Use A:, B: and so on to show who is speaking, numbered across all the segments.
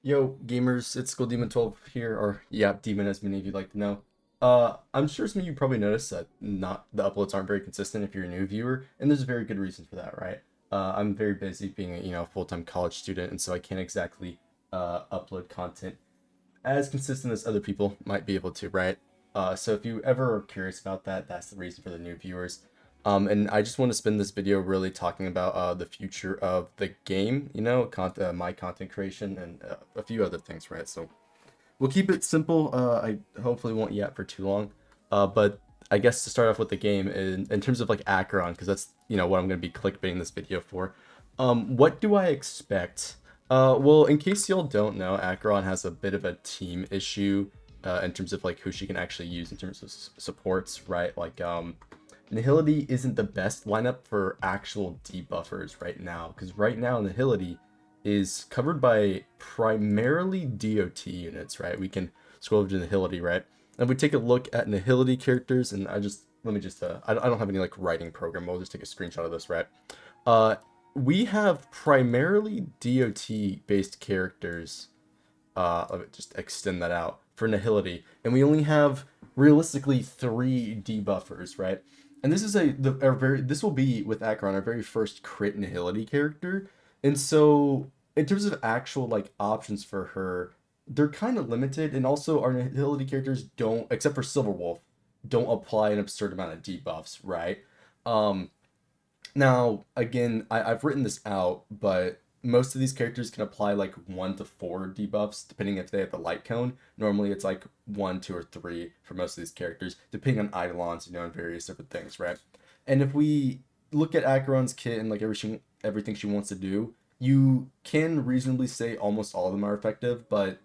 A: Yo, gamers, it's GoldDemon 12 here, or yeah, Demon as many of you like to know. I'm sure some of you probably noticed that not the uploads aren't very consistent if you're a new viewer, and there's a very good reason for that, right? I'm very busy being a full-time college student, and so I can't exactly upload content as consistent as other people might be able to, right? So if you ever are curious about that, that's the reason for the new viewers. And I just want to spend this video really talking about the future of the game, my content creation, and a few other things, right? So we'll keep it simple. I hopefully won't yap for too long. But I guess to start off with the game, in terms of like Acheron, because that's what I'm going to be clickbaiting this video for. What do I expect? Well, in case y'all don't know, Acheron has a bit of a team issue in terms of like who she can actually use in terms of supports, right? Like nihility isn't the best lineup for actual debuffers right now, because right now nihility is covered by primarily DOT units, right? We can scroll over to nihility, right? And we take a look at nihility characters, and let me just I don't have any like writing program. We'll just take a screenshot of this, right? Uh, we have primarily DOT based characters. Let me just extend that out for nihility, and we only have realistically 3 debuffers, right? And this is this will be with Acheron our very first crit nihility character, and so in terms of actual like options for her, they're kind of limited, and also our nihility characters don't, except for Silverwolf, don't apply an absurd amount of debuffs, right? Um, Now, again, I've written this out, but most of these characters can apply like 1 to 4 debuffs, depending if they have the light cone. Normally, it's like 1, 2, or 3 for most of these characters, depending on eidolons, and various different things, right? And if we look at Acheron's kit and like everything she wants to do, you can reasonably say almost all of them are effective, but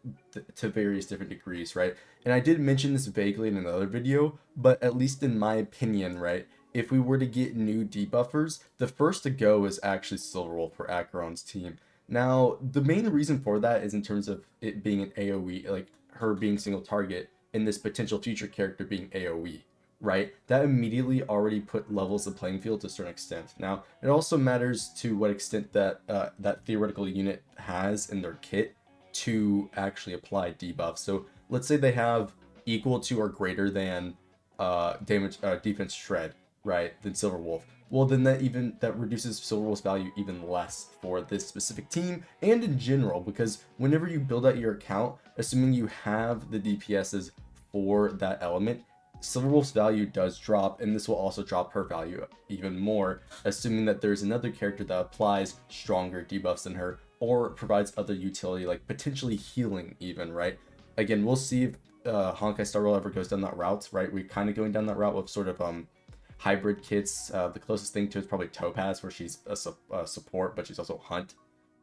A: to various different degrees, right? And I did mention this vaguely in another video, but at least in my opinion, right? If we were to get new debuffers, the first to go is actually Silverwolf for Acheron's team. Now, the main reason for that is in terms of it being an AoE, like her being single target, and this potential future character being AoE, right? That immediately already put levels the playing field to a certain extent. Now, it also matters to what extent that theoretical unit has in their kit to actually apply debuffs. So let's say they have equal to or greater than defense shred, right, than Silverwolf. Well, then that reduces Silverwolf's value even less for this specific team and in general, because whenever you build out your account, assuming you have the DPSs for that element, Silverwolf's value does drop, and this will also drop her value even more, assuming that there's another character that applies stronger debuffs than her or provides other utility, like potentially healing even, right? Again, we'll see if Honkai Star Rail ever goes down that route, right? We're kind of going down that route with sort of hybrid kits. The closest thing to it is probably Topaz, where she's a support, but she's also Hunt,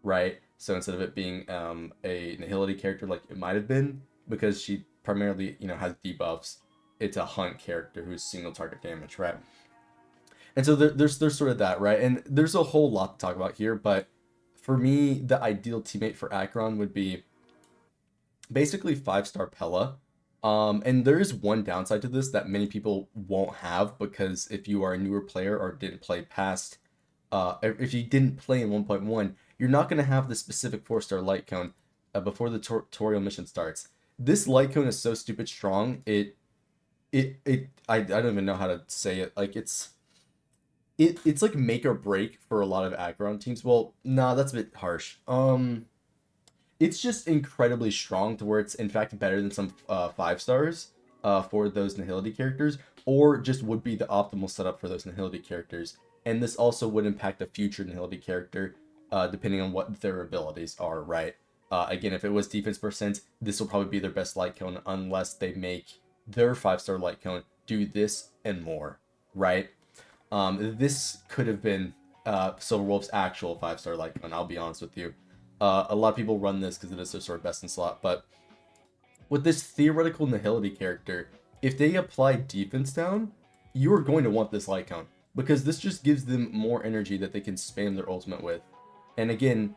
A: right? So instead of it being a nihility character like it might have been, because she primarily has debuffs, it's a Hunt character who's single target damage, right? And so there's sort of that, right? And there's a whole lot to talk about here, but for me, the ideal teammate for Acheron would be basically 5-star Pella. And there is one downside to this that many people won't have, because if you are a newer player or didn't play past, if you didn't play in 1.1, you're not going to have the specific 4-star light cone before the tutorial mission starts. This light cone is so stupid strong, I don't even know how to say it. Like it's like make or break for a lot of Acheron teams. Well, nah, that's a bit harsh. It's just incredibly strong to where it's in fact better than some 5 stars for those nihility characters, or just would be the optimal setup for those nihility characters. And this also would impact a future nihility character depending on what their abilities are, right? Again, if it was defense percent, this will probably be their best light cone unless they make their 5-star light cone do this and more, right? This could have been Silverwolf's actual 5-star light cone, I'll be honest with you. A lot of people run this because it is their sort of best in slot, but with this theoretical nihility character, if they apply defense down, you are going to want this light cone, because this just gives them more energy that they can spam their ultimate with. And again,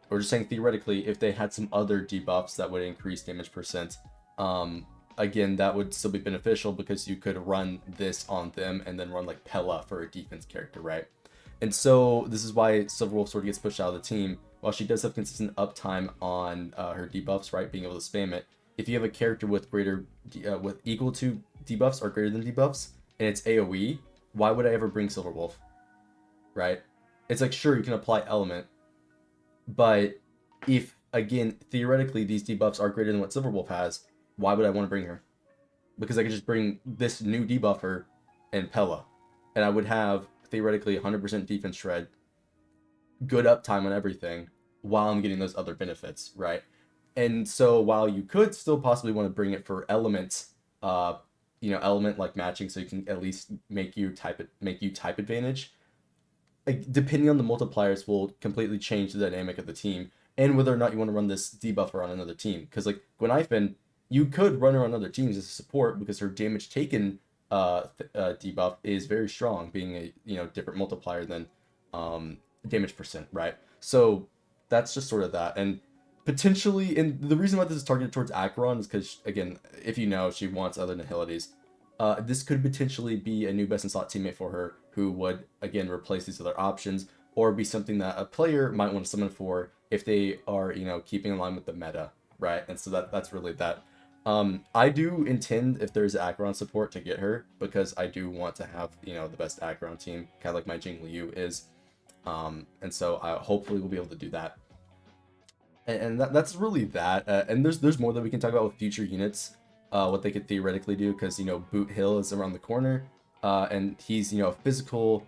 A: we're just saying theoretically, if they had some other debuffs that would increase damage percent, again, that would still be beneficial, because you could run this on them and then run like Pella for a defense character, right? And so this is why Silverwolf sort of gets pushed out of the team. while she does have consistent uptime on her debuffs, right, being able to spam it, if you have a character with with equal to debuffs or greater than debuffs, and it's AoE, why would I ever bring Silverwolf, right? It's like, sure, you can apply element, but if, again, theoretically, these debuffs are greater than what Silverwolf has, why would I want to bring her? Because I could just bring this new debuffer and Pella, and I would have, theoretically, 100% defense shred, good uptime on everything, while I'm getting those other benefits, right? And so while you could still possibly want to bring it for elements, element like matching, so you can at least make you type advantage, depending on the multipliers will completely change the dynamic of the team and whether or not you want to run this debuffer on another team. Because like Gwenhyphen, you could run her on other teams as a support because her damage taken debuff is very strong, being a different multiplier than damage percent, right? So that's just sort of that. And potentially, and the reason why this is targeted towards Acheron is because, again, if you know, she wants other nihilities. This could potentially be a new best in slot teammate for her who would, again, replace these other options, or be something that a player might want to summon for if they are, keeping in line with the meta, right? And so that's really that. I do intend, if there's Acheron support, to get her, because I do want to have, the best Acheron team, kind of like my Jing Liu is. And so I hopefully will be able to do that. And that's really that. And there's more that we can talk about with future units, what they could theoretically do, because, Boot Hill is around the corner, and he's, a physical,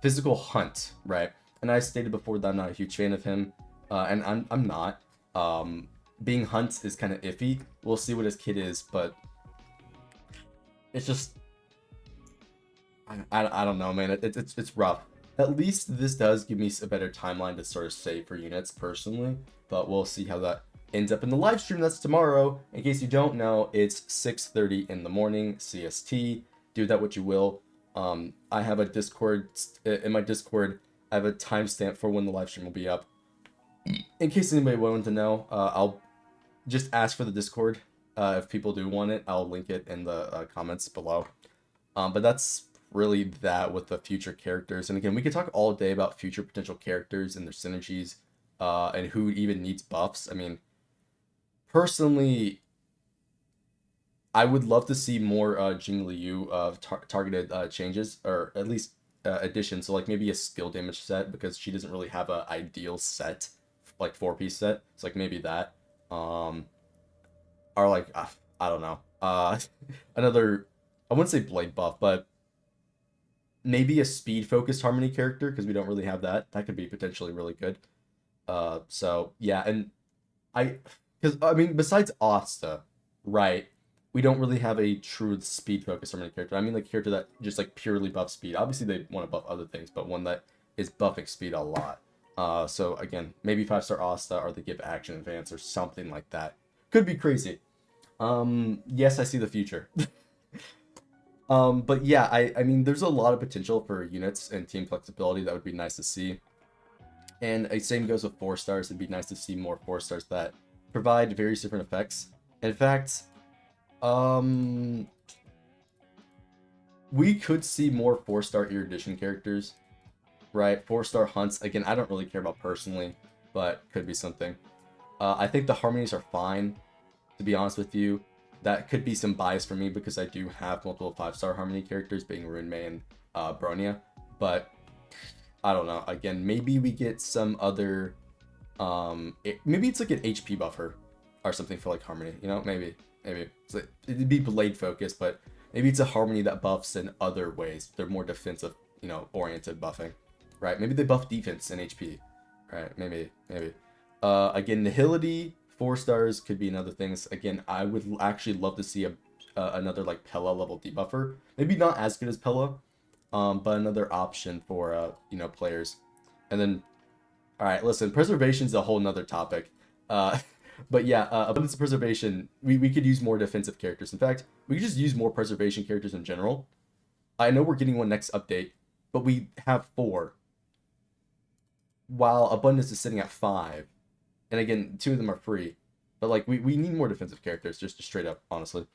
A: physical hunt, right? And I stated before that I'm not a huge fan of him, and I'm not. Being hunt is kind of iffy. We'll see what his kit is, but it's just, I don't know, man. It's rough. At least this does give me a better timeline to sort of save for units personally, but we'll see how that ends up in the live stream. That's tomorrow. In case you don't know, it's 6:30 in the morning CST. Do that what you will. I have a Discord, in my Discord, I have a timestamp for when the live stream will be up. In case anybody wanted to know, I'll just ask for the Discord. If people do want it, I'll link it in the comments below. But that's really that with the future characters. And again, we could talk all day about future potential characters and their synergies, and who even needs buffs. I mean, personally, I would love to see more Jing Liu targeted changes, or at least additions. So like maybe a skill damage set, because she doesn't really have an ideal set, like 4-piece set. So like maybe that, or like I don't know, another, I wouldn't say blade buff, but maybe a speed focused harmony character, because we don't really have that. That could be potentially really good. So yeah, and because I mean, besides Asta, right, we don't really have a true speed focused harmony character. I mean, like, character that just like purely buffs speed. Obviously they want to buff other things, but one that is buffing speed a lot. So again, maybe 5-star Asta, or they give action advance or something like that. Could be crazy. Yes, I see the future. But yeah, I mean, there's a lot of potential for units and team flexibility that would be nice to see. And same goes with 4-stars. It'd be nice to see more 4-stars that provide various different effects. In fact, we could see more 4-star erudition characters, right? 4-star hunts. Again, I don't really care about personally, but could be something. I think the harmonies are fine, to be honest with you. That could be some bias for me, because I do have multiple 5-star harmony characters, being Rune May and Bronya. But I don't know. Again, maybe we get some other, maybe it's like an HP buffer or something for like harmony. Maybe it's like, it'd be blade focused, but maybe it's a harmony that buffs in other ways. They're more defensive, oriented buffing, right? Maybe they buff defense and HP, right? Maybe. Again, nihility. 4-stars could be another things. Again, I would actually love to see another like Pella level debuffer. Maybe not as good as Pella, but another option for players. And then, all right, listen, preservation is a whole nother topic. But yeah, abundance of preservation. We could use more defensive characters. In fact, we could just use more preservation characters in general. I know we're getting one next update, but we have 4, while abundance is sitting at 5. And again, 2 of them are free. But like, we need more defensive characters, just straight up, honestly.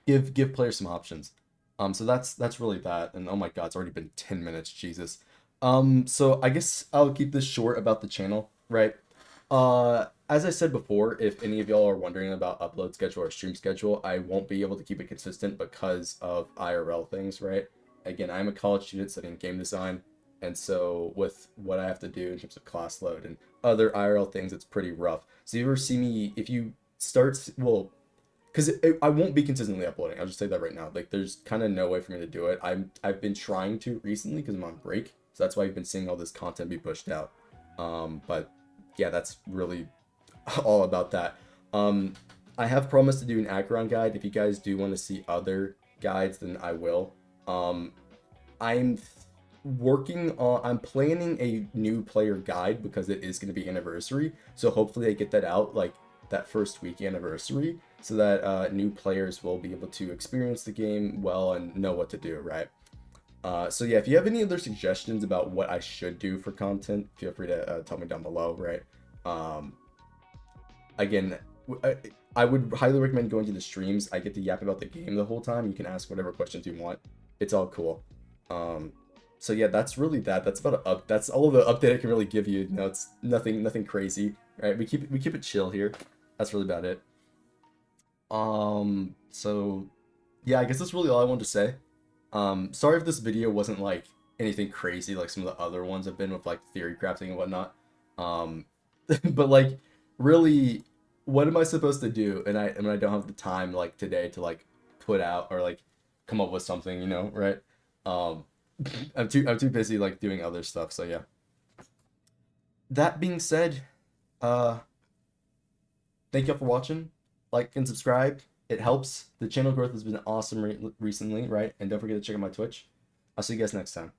A: Give players some options. So that's really that. And oh my god, it's already been 10 minutes, Jesus. So I guess I'll keep this short about the channel, right? As I said before, if any of y'all are wondering about upload schedule or stream schedule, I won't be able to keep it consistent because of IRL things, right? Again, I'm a college student studying game design, and so with what I have to do in terms of class load and other IRL things, it's pretty rough. So you ever see me, if you start, well, because I won't be consistently uploading. I'll just say that right now. Like, there's kind of no way for me to do it. I've been trying to recently because I'm on break, so that's why you've been seeing all this content be pushed out. But yeah, that's really all about that. Um, I have promised to do an Acheron guide. If you guys do want to see other guides, then I will. Um, I'm working on. I'm planning a new player guide because it is going to be anniversary. So hopefully I get that out like that first week anniversary, so that new players will be able to experience the game well and know what to do. Right. So yeah, if you have any other suggestions about what I should do for content, feel free to tell me down below. Right. Um, Again, I would highly recommend going to the streams. I get to yap about the game the whole time. You can ask whatever questions you want. It's all cool. Um, so yeah, that's really that. That's about that's all of the update I can really give you. No, it's nothing crazy, right? We keep it chill here. That's really about it. So yeah, I guess that's really all I wanted to say. Sorry if this video wasn't like anything crazy like some of the other ones have been with like theory crafting and whatnot. Um, but like really, what am I supposed to do? And I don't have the time like today to like put out or like come up with something, right? Um, I'm too busy like doing other stuff. So yeah. That being said, uh, thank you all for watching. Like and subscribe. It helps. The channel growth has been awesome recently, right? And don't forget to check out my Twitch. I'll see you guys next time.